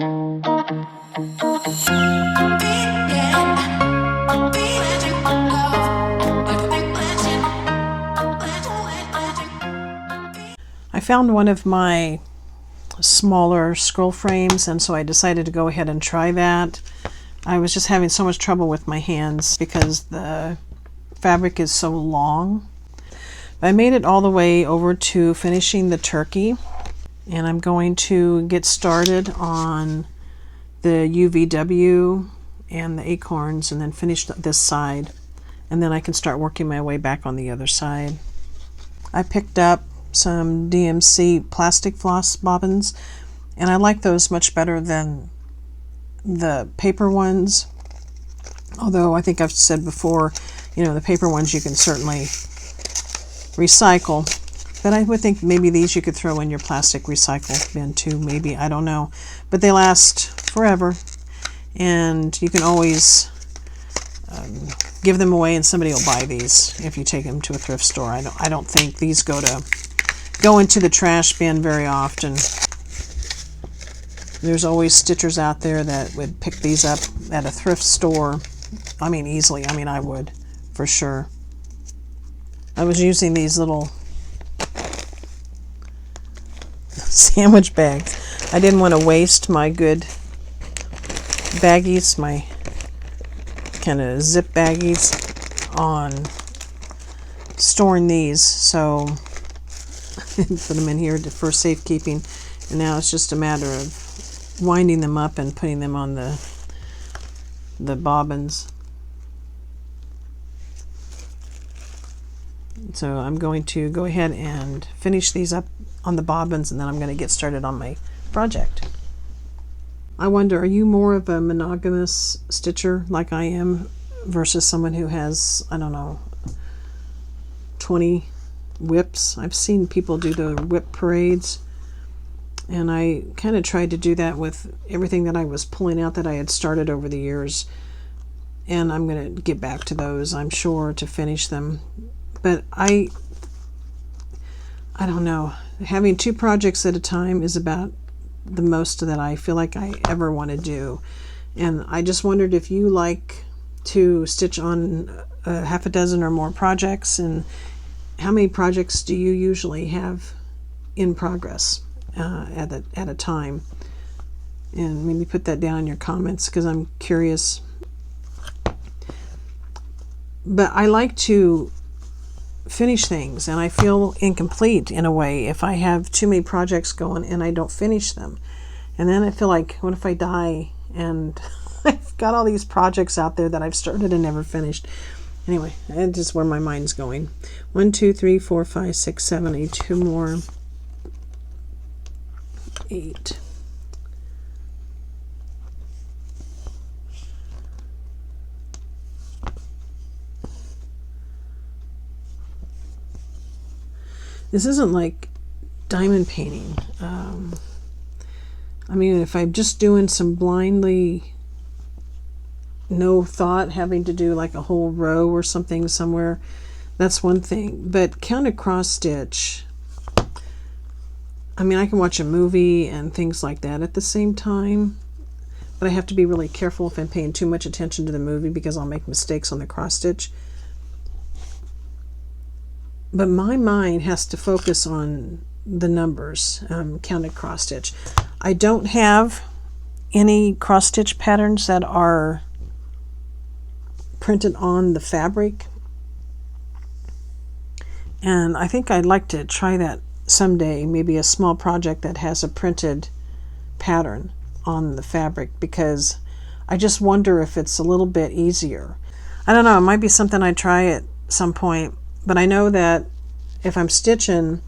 I found one of my smaller scroll frames, and so I decided to go ahead and try that. I was just having so much trouble with my hands because the fabric is so long. I made it all the way over to finishing the turkey, and I'm going to get started on the UVW and the acorns and then finish this side, and then I can start working my way back on the other side. I picked up some DMC plastic floss bobbins, and I like those much better than the paper ones, although I think I've said before, you know, the paper ones you can certainly recycle, but I would think maybe these you could throw in your plastic recycle bin too, maybe, I don't know, but they last forever, and you can always give them away and somebody will buy these if you take them to a thrift store. I don't think these go into the trash bin very often. There's always stitchers out there that would pick these up at a thrift store. I mean, easily. I mean, I would, for sure. I was using these little sandwich bags. I didn't want to waste my good baggies, my kind of zip baggies, on storing these, so put them in here for safekeeping, and now it's just a matter of winding them up and putting them on the bobbins. So I'm going to go ahead and finish these up on the bobbins, and then I'm going to get started on my project. I wonder, are you more of a monogamous stitcher like I am versus someone who has, I don't know, 20 whips? I've seen people do the whip parades, and I kind of tried to do that with everything that I was pulling out that I had started over the years, and I'm going to get back to those, I'm sure, to finish them. But I don't know, having 2 projects at a time is about the most that I feel like I ever want to do. And I just wondered if you like to stitch on half a dozen or more projects, and how many projects do you usually have in progress at a time? And maybe put that down in your comments, because I'm curious. But I like to finish things, and I feel incomplete in a way if I have too many projects going and I don't finish them. And then I feel like, what if I die and I've got all these projects out there that I've started and never finished? Anyway, that's just where my mind's going. 1, 2, 3, 4, 5, 6, 7, 8, 2 more. 8. This isn't like diamond painting. I mean, if I'm just doing some blindly, no thought, having to do like a whole row or something somewhere, that's one thing. But counted cross stitch, I mean, I can watch a movie and things like that at the same time, but I have to be really careful if I'm paying too much attention to the movie, because I'll make mistakes on the cross stitch. But my mind has to focus on the numbers, counted cross stitch. I don't have any cross stitch patterns that are printed on the fabric, and I think I'd like to try that someday, maybe a small project that has a printed pattern on the fabric, because I just wonder if it's a little bit easier. I don't know, it might be something I'd try at some point. But I know that if I'm stitching,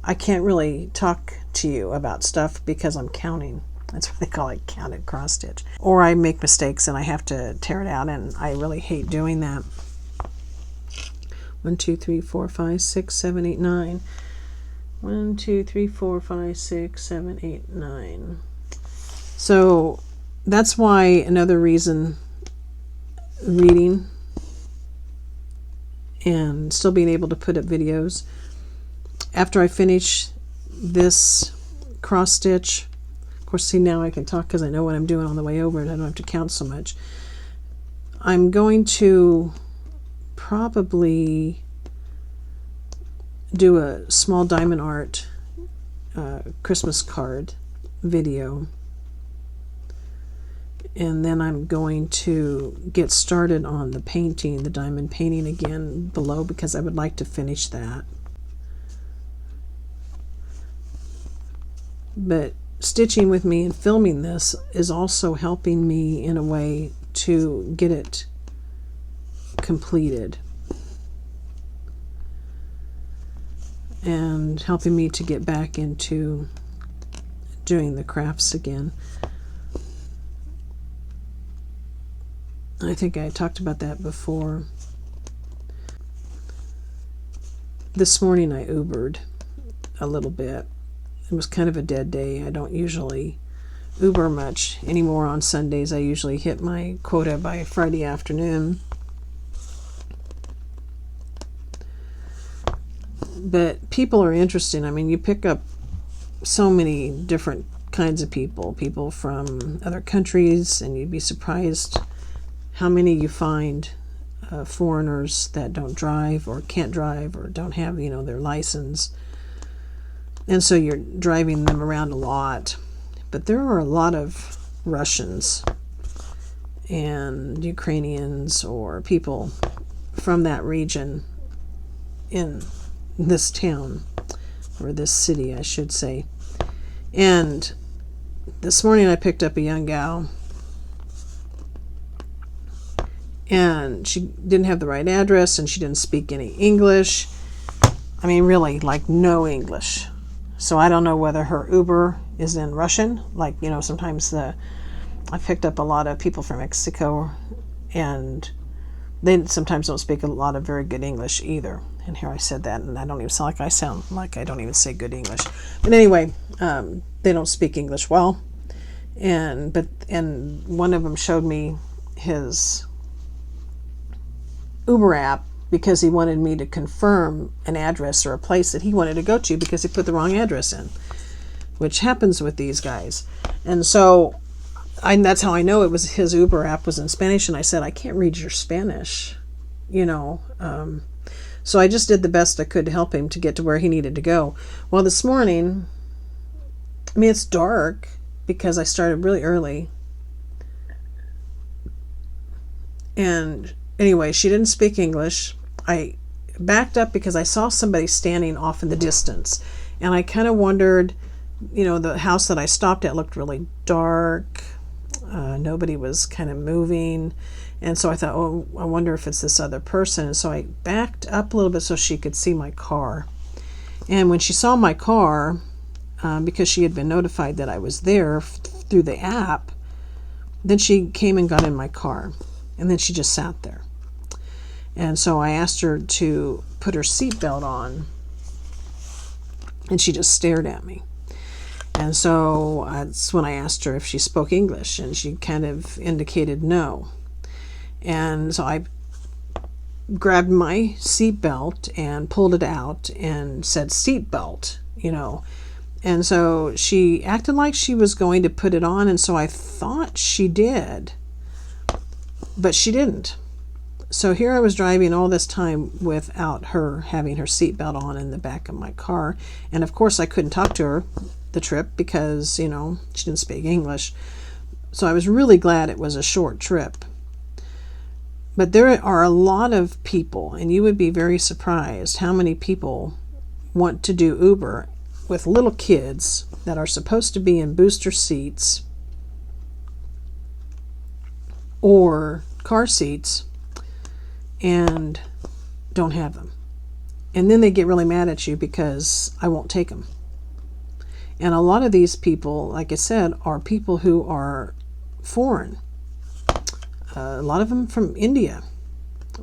I can't really talk to you about stuff because I'm counting. That's what they call it, counted cross stitch. Or I make mistakes and I have to tear it out, and I really hate doing that. 1, 2, 3, 4, 5, 6, 7, 8, 9. 1, 2, 3, 4, 5, 6, 7, 8, 9. So that's why another reason reading and still being able to put up videos. After I finish this cross stitch, course, see, now I can talk because I know what I'm doing on the way over and I don't have to count so much. I'm going to probably do a small diamond art Christmas card video. And then I'm going to get started on the painting, the diamond painting again below, because I would like to finish that. But stitching with me and filming this is also helping me in a way to get it completed and helping me to get back into doing the crafts again. I think I talked about that before. This morning I Ubered a little bit. It was kind of a dead day. I don't usually Uber much anymore on Sundays. I usually hit my quota by Friday afternoon. But people are interesting. I mean, you pick up so many different kinds of people from other countries, and you'd be surprised how many you find foreigners that don't drive or can't drive or don't have, their license. And so you're driving them around a lot. But there are a lot of Russians and Ukrainians or people from that region in this town, or this city, I should say. And this morning I picked up a young gal, and she didn't have the right address, and she didn't speak any English. I mean, really, like no English. So I don't know whether her Uber is in Russian. Like, sometimes I picked up a lot of people from Mexico, and they sometimes don't speak a lot of very good English either. And here I said that, and I don't even sound like I don't even say good English. But anyway, they don't speak English well. And one of them showed me his Uber app because he wanted me to confirm an address or a place that he wanted to go to because he put the wrong address in, which happens with these guys. And so that's how I know it was his Uber app was in Spanish. And I said, I can't read your Spanish, So I just did the best I could to help him to get to where he needed to go. Well, this morning, it's dark because I started really early. And anyway, she didn't speak English. I backed up because I saw somebody standing off in the distance. And I kind of wondered, the house that I stopped at looked really dark. Nobody was kind of moving. And so I thought, oh, I wonder if it's this other person. And so I backed up a little bit so she could see my car. And when she saw my car, because she had been notified that I was there through the app, then she came and got in my car. And then she just sat there. And so I asked her to put her seatbelt on. And she just stared at me. And so that's when I asked her if she spoke English. And she kind of indicated no. And so I grabbed my seatbelt and pulled it out and said seatbelt, And so she acted like she was going to put it on, and so I thought she did, but she didn't. So here I was driving all this time without her having her seatbelt on in the back of my car. And of course I couldn't talk to her the trip because, she didn't speak English. So I was really glad it was a short trip. But there are a lot of people, and you would be very surprised how many people want to do Uber with little kids that are supposed to be in booster seats or car seats and don't have them. And then they get really mad at you because I won't take them. And a lot of these people, like I said, are people who are foreign. A lot of them from India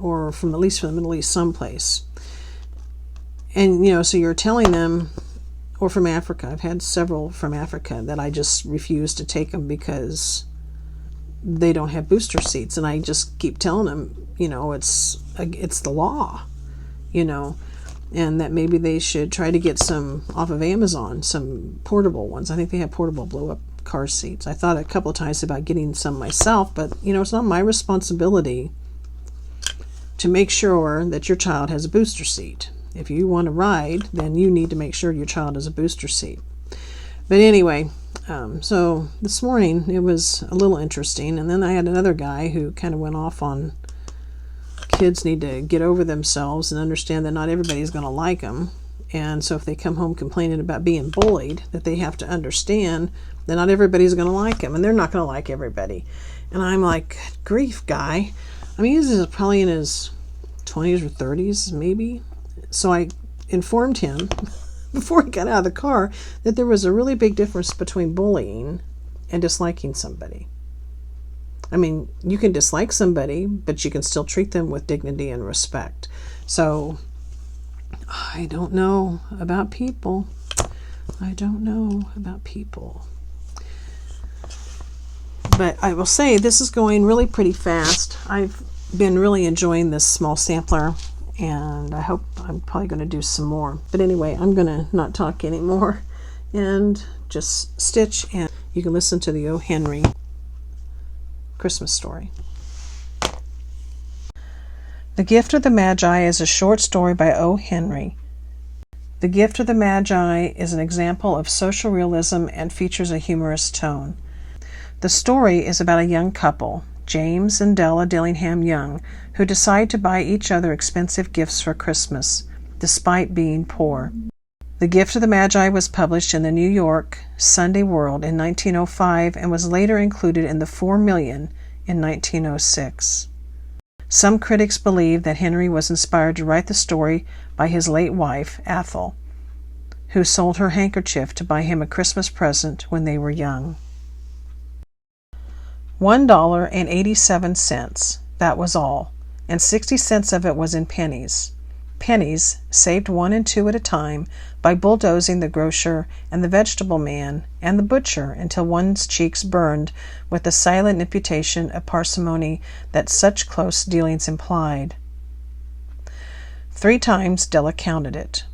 or from the Middle East someplace. And, so you're telling them, or from Africa. I've had several from Africa that I just refuse to take them because they don't have booster seats. And I just keep telling them, it's the law, and that maybe they should try to get some off of Amazon, some portable ones. I think they have portable blow-up car seats. I thought a couple of times about getting some myself, but it's not my responsibility to make sure that your child has a booster seat. If you want to ride, then you need to make sure your child has a booster seat. But anyway, so this morning it was a little interesting, and then I had another guy who kind of went off on kids need to get over themselves and understand that not everybody's going to like them. And so if they come home complaining about being bullied, that they have to understand that not everybody's going to like them, and they're not going to like everybody. And I'm like, grief, guy. I mean, he's probably in his 20s or 30s, maybe. So I informed him before he got out of the car that there was a really big difference between bullying and disliking somebody. I mean, you can dislike somebody, but you can still treat them with dignity and respect. So I don't know about people. I don't know about people. But I will say this is going really pretty fast. I've been really enjoying this small sampler, and I hope I'm probably going to do some more. But anyway, I'm going to not talk anymore and just stitch, and you can listen to the O. Henry Christmas story. The Gift of the Magi is a short story by O. Henry. The Gift of the Magi is an example of social realism and features a humorous tone. The story is about a young couple, James and Della Dillingham Young, who decide to buy each other expensive gifts for Christmas, despite being poor. The Gift of the Magi was published in the New York Sunday World in 1905 and was later included in the 4 Million in 1906. Some critics believe that Henry was inspired to write the story by his late wife, Ethel, who sold her handkerchief to buy him a Christmas present when they were young. $1.87, that was all, and 60 cents of it was in pennies. Pennies, saved 1 and 2 at a time by bulldozing the grocer and the vegetable man and the butcher until one's cheeks burned with the silent imputation of parsimony that such close dealings implied. 3 times Della counted it,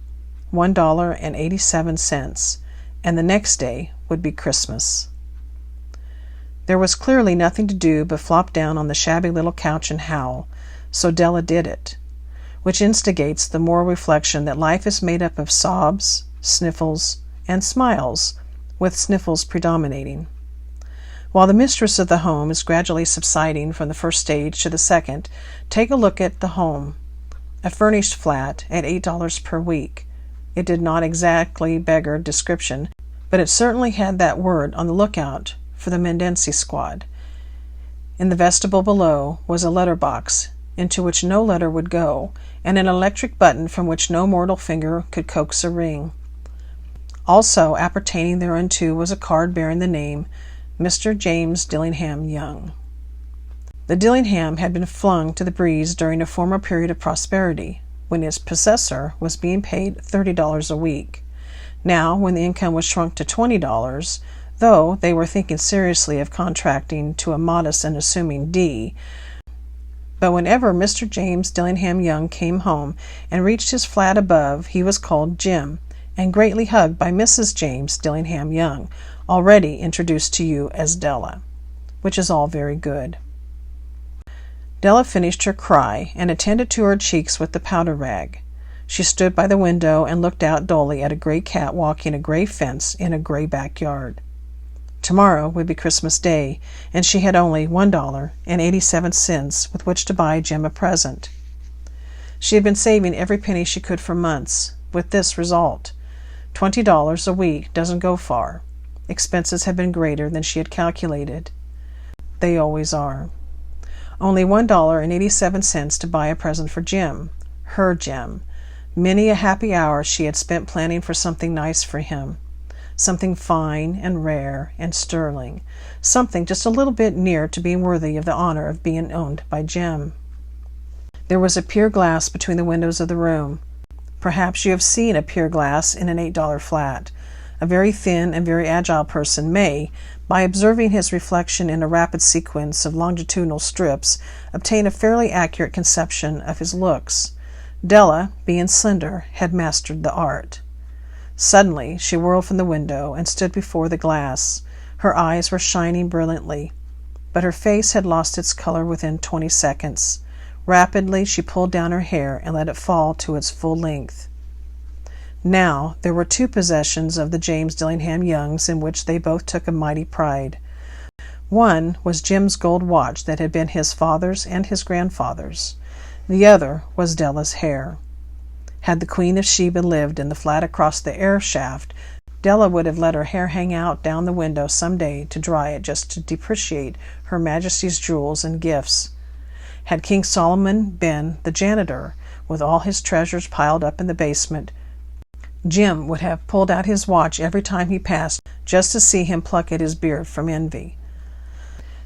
$1.87, and the next day would be Christmas. There was clearly nothing to do but flop down on the shabby little couch and howl, so Della did it, which instigates the moral reflection that life is made up of sobs, sniffles, and smiles, with sniffles predominating. While the mistress of the home is gradually subsiding from the first stage to the second, take a look at the home. A furnished flat at $8 per week. It did not exactly beggar description, but it certainly had that word on the lookout for the Mendency squad. In the vestibule below was a letter box into which no letter would go, and an electric button from which no mortal finger could coax a ring. Also appertaining thereunto was a card bearing the name Mr. James Dillingham Young. The Dillingham had been flung to the breeze during a former period of prosperity, when its possessor was being paid $30 a week. Now, when the income was shrunk to $20, though they were thinking seriously of contracting to a modest and assuming D. But whenever Mr. James Dillingham Young came home and reached his flat above, he was called Jim, and greatly hugged by Mrs. James Dillingham Young, already introduced to you as Della, which is all very good. Della finished her cry and attended to her cheeks with the powder rag. She stood by the window and looked out dully at a gray cat walking a gray fence in a gray backyard. Tomorrow would be Christmas Day, and she had only $1.87 with which to buy Jim a present. She had been saving every penny she could for months, with this result. $20 a week doesn't go far. Expenses had been greater than she had calculated. They always are. Only $1.87 to buy a present for Jim, her Jim. Many a happy hour she had spent planning for something nice for him. Something fine and rare and sterling, something just a little bit near to being worthy of the honor of being owned by Jim. There was a pier glass between the windows of the room. Perhaps you have seen a pier glass in an $8 flat. A very thin and very agile person may, by observing his reflection in a rapid sequence of longitudinal strips, obtain a fairly accurate conception of his looks. Della, being slender, had mastered the art. Suddenly she whirled from the window and stood before the glass. Her eyes were shining brilliantly, but her face had lost its color within 20 seconds. Rapidly, she pulled down her hair and let it fall to its full length. Now, there were two possessions of the James Dillingham Youngs in which they both took a mighty pride. One was Jim's gold watch that had been his father's and his grandfather's. The other was Della's hair. Had the Queen of Sheba lived in the flat across the air shaft, Della would have let her hair hang out down the window some day to dry it, just to depreciate Her Majesty's jewels and gifts. Had King Solomon been the janitor, with all his treasures piled up in the basement, Jim would have pulled out his watch every time he passed, just to see him pluck at his beard from envy.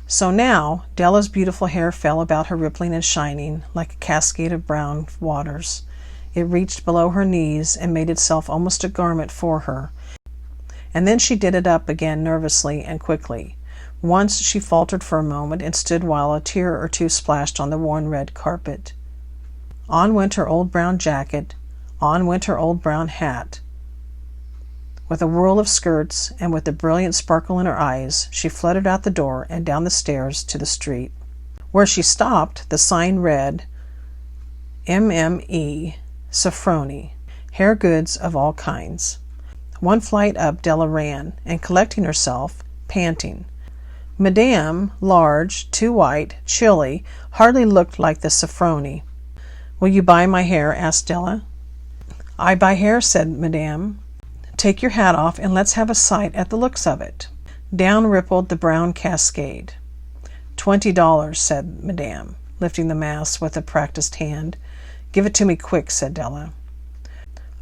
So now, Della's beautiful hair fell about her, rippling and shining like a cascade of brown waters. It reached below her knees and made itself almost a garment for her. And then she did it up again nervously and quickly. Once she faltered for a moment and stood while a tear or two splashed on the worn red carpet. On went her old brown jacket, on went her old brown hat. With a whirl of skirts and with a brilliant sparkle in her eyes, she fluttered out the door and down the stairs to the street. Where she stopped, the sign read, MME, Sofroni, hair goods of all kinds. One flight up Della ran, and collecting herself, panting. Madame, large, too white, chilly, hardly looked like the Sofroni. "Will you buy my hair?" asked Della. "I buy hair," said Madame. "Take your hat off and let's have a sight at the looks of it." Down rippled the brown cascade. $20, said Madame, lifting the mass with a practiced hand. "Give it to me quick," said Della.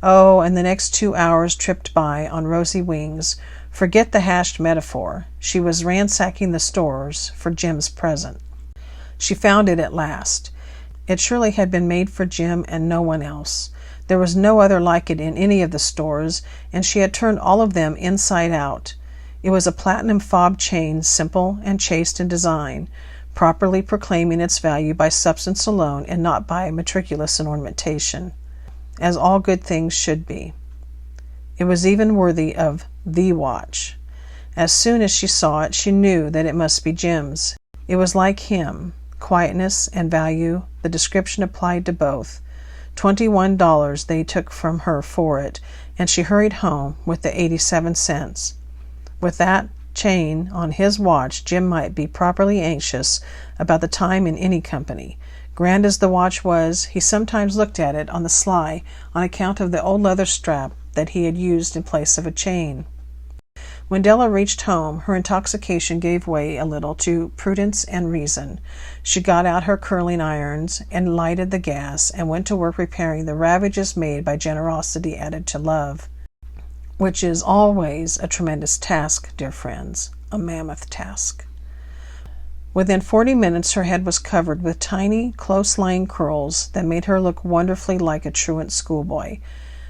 Oh, and the next 2 hours tripped by on rosy wings. Forget the hashed metaphor. She was ransacking the stores for Jim's present. She found it at last. It surely had been made for Jim and no one else. There was no other like it in any of the stores, and she had turned all of them inside out. It was a platinum fob chain, simple and chaste in design, properly proclaiming its value by substance alone and not by meticulous in ornamentation, as all good things should be. It was even worthy of the watch. As soon as she saw it, she knew that it must be Jim's. It was like him, quietness and value, the description applied to both. $21 they took from her for it, and she hurried home with the 87 cents. With that chain on his watch, Jim might be properly anxious about the time in any company. Grand as the watch was, he sometimes looked at it on the sly on account of the old leather strap that he had used in place of a chain. When Della reached home, her intoxication gave way a little to prudence and reason. She got out her curling irons and lighted the gas and went to work repairing the ravages made by generosity added to love, which is always a tremendous task, dear friends, a mammoth task. Within 40 minutes her head was covered with tiny, close-lying curls that made her look wonderfully like a truant schoolboy.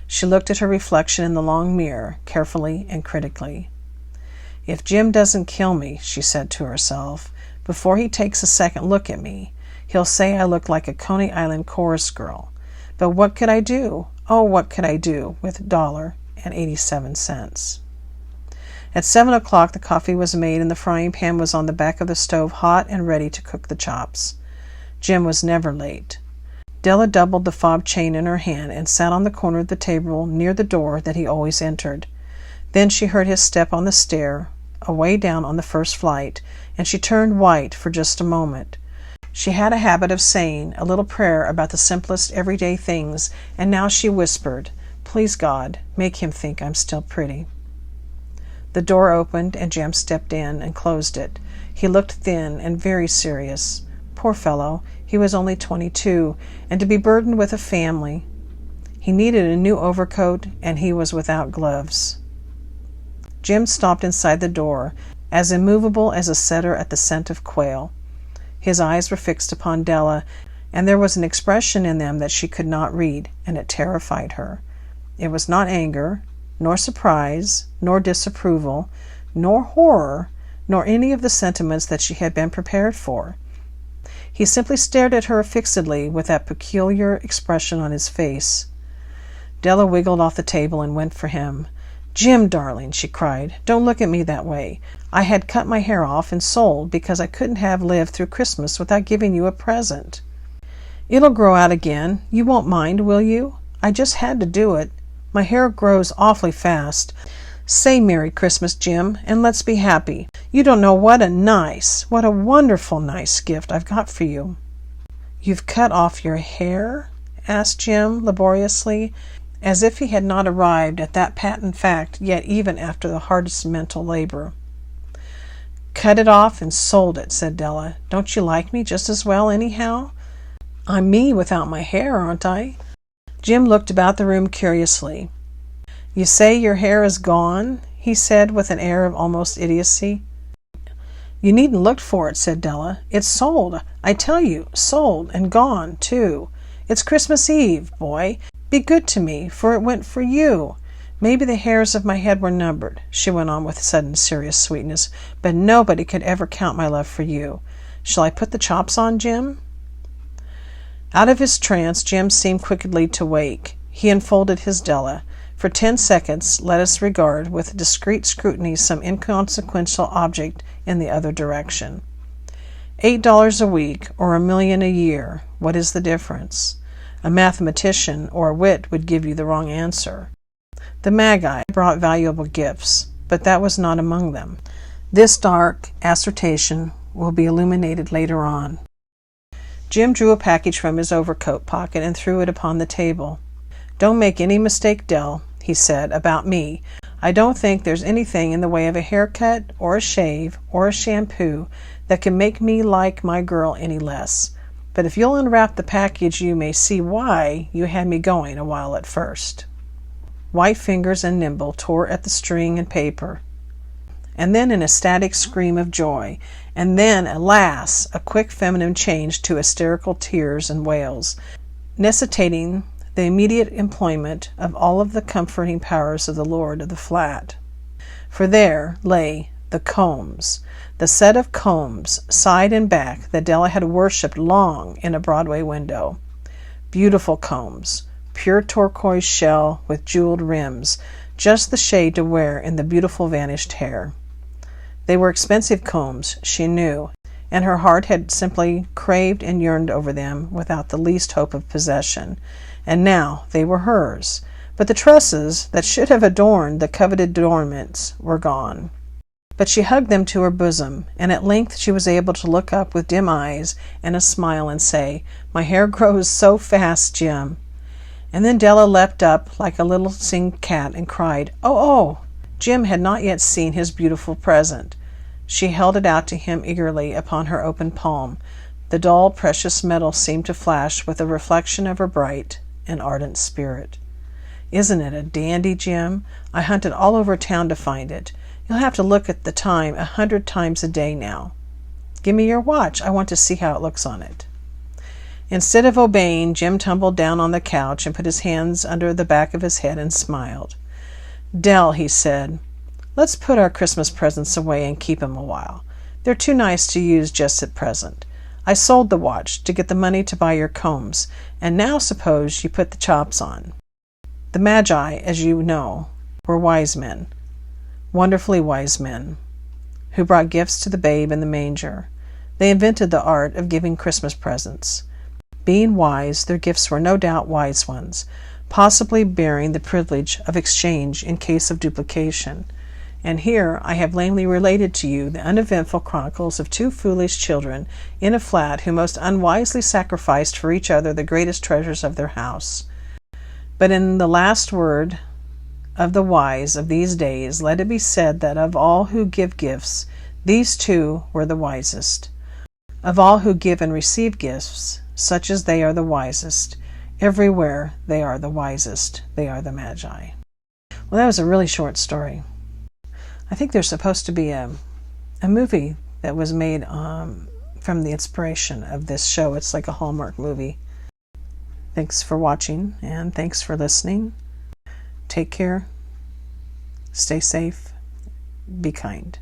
She looked at her reflection in the long mirror, carefully and critically. "If Jim doesn't kill me," she said to herself, "before he takes a second look at me, he'll say I look like a Coney Island chorus girl. But what could I do? Oh, what could I do with $1.87? At 7 o'clock the coffee was made and the frying pan was on the back of the stove, hot and ready to cook the chops. Jim was never late. Della doubled the fob chain in her hand and sat on the corner of the table near the door that he always entered. Then she heard his step on the stair, away down on the first flight, and she turned white for just a moment. She had a habit of saying a little prayer about the simplest everyday things, and now she whispered, "Please God, make him think I'm still pretty." The door opened, and Jim stepped in and closed it. He looked thin and very serious. Poor fellow, he was only 22, and to be burdened with a family. He needed a new overcoat, and he was without gloves. Jim stopped inside the door, as immovable as a setter at the scent of quail. His eyes were fixed upon Della, and there was an expression in them that she could not read, and it terrified her. It was not anger, nor surprise, nor disapproval, nor horror, nor any of the sentiments that she had been prepared for. He simply stared at her fixedly with that peculiar expression on his face. Della wiggled off the table and went for him. Jim, darling, she cried, don't look at me that way. I had cut my hair off and sold because I couldn't have lived through Christmas without giving you a present. It'll grow out again. You won't mind, will you? I just had to do it. My hair grows awfully fast. Say Merry Christmas, Jim, and let's be happy. You don't know what a wonderful nice gift I've got for you. You've cut off your hair? Asked Jim laboriously, as if he had not arrived at that patent fact yet even after the hardest mental labor. Cut it off and sold it, said Della. Don't you like me just as well anyhow? I'm me without my hair, aren't I? Jim looked about the room curiously. You say your hair is gone? He said with an air of almost idiocy. You needn't look for it, said Della. It's sold. I tell you, sold and gone, too. It's Christmas Eve, boy. Be good to me, for it went for you. Maybe the hairs of my head were numbered, she went on with sudden serious sweetness, but nobody could ever count my love for you. Shall I put the chops on, Jim? Out of his trance, Jim seemed quickly to wake. He enfolded his Della. For 10 seconds, let us regard with discreet scrutiny some inconsequential object in the other direction. $8 a week or $1 million a year, what is the difference? A mathematician or a wit would give you the wrong answer. The Magi brought valuable gifts, but that was not among them. This dark assertion will be illuminated later on. Jim drew a package from his overcoat pocket and threw it upon the table. Don't make any mistake, Dell, he said, about me. I don't think there's anything in the way of a haircut or a shave or a shampoo that can make me like my girl any less. But if you'll unwrap the package, you may see why you had me going a while at first. White fingers and nimble tore at the string and paper. And then an ecstatic scream of joy. And then, alas, a quick feminine change to hysterical tears and wails, necessitating the immediate employment of all of the comforting powers of the lord of the flat. For there lay the combs, the set of combs, side and back, that Della had worshipped long in a Broadway window. Beautiful combs, pure turquoise shell with jeweled rims, just the shade to wear in the beautiful vanished hair. They were expensive combs, she knew, and her heart had simply craved and yearned over them without the least hope of possession. And now they were hers. But the tresses that should have adorned the coveted adornments were gone. But she hugged them to her bosom, and at length she was able to look up with dim eyes and a smile and say, "My hair grows so fast, Jim." And then Della leapt up like a little singed cat and cried, "Oh, oh!" Jim had not yet seen his beautiful present. She held it out to him eagerly upon her open palm. The dull, precious metal seemed to flash with a reflection of her bright and ardent spirit. "Isn't it a dandy, Jim? I hunted all over town to find it. You'll have to look at the time 100 times a day now. Give me your watch. I want to see how it looks on it." Instead of obeying, Jim tumbled down on the couch and put his hands under the back of his head and smiled. "Dell," he said, "let's put our Christmas presents away and keep 'em a while. They're too nice to use just at present. I sold the watch to get the money to buy your combs, and now suppose you put the chops on." The Magi, as you know, were wise men, wonderfully wise men, who brought gifts to the babe in the manger. They invented the art of giving Christmas presents. Being wise, their gifts were no doubt wise ones, possibly bearing the privilege of exchange in case of duplication. And here I have lamely related to you the uneventful chronicles of two foolish children in a flat who most unwisely sacrificed for each other the greatest treasures of their house. But in the last word of the wise of these days, let it be said that of all who give gifts, these two were the wisest. Of all who give and receive gifts, such as they are the wisest. Everywhere they are the wisest. They are the Magi. Well, that was a really short story. I think there's supposed to be a movie that was made from the inspiration of this show. It's like a Hallmark movie. Thanks for watching, and thanks for listening. Take care. Stay safe. Be kind.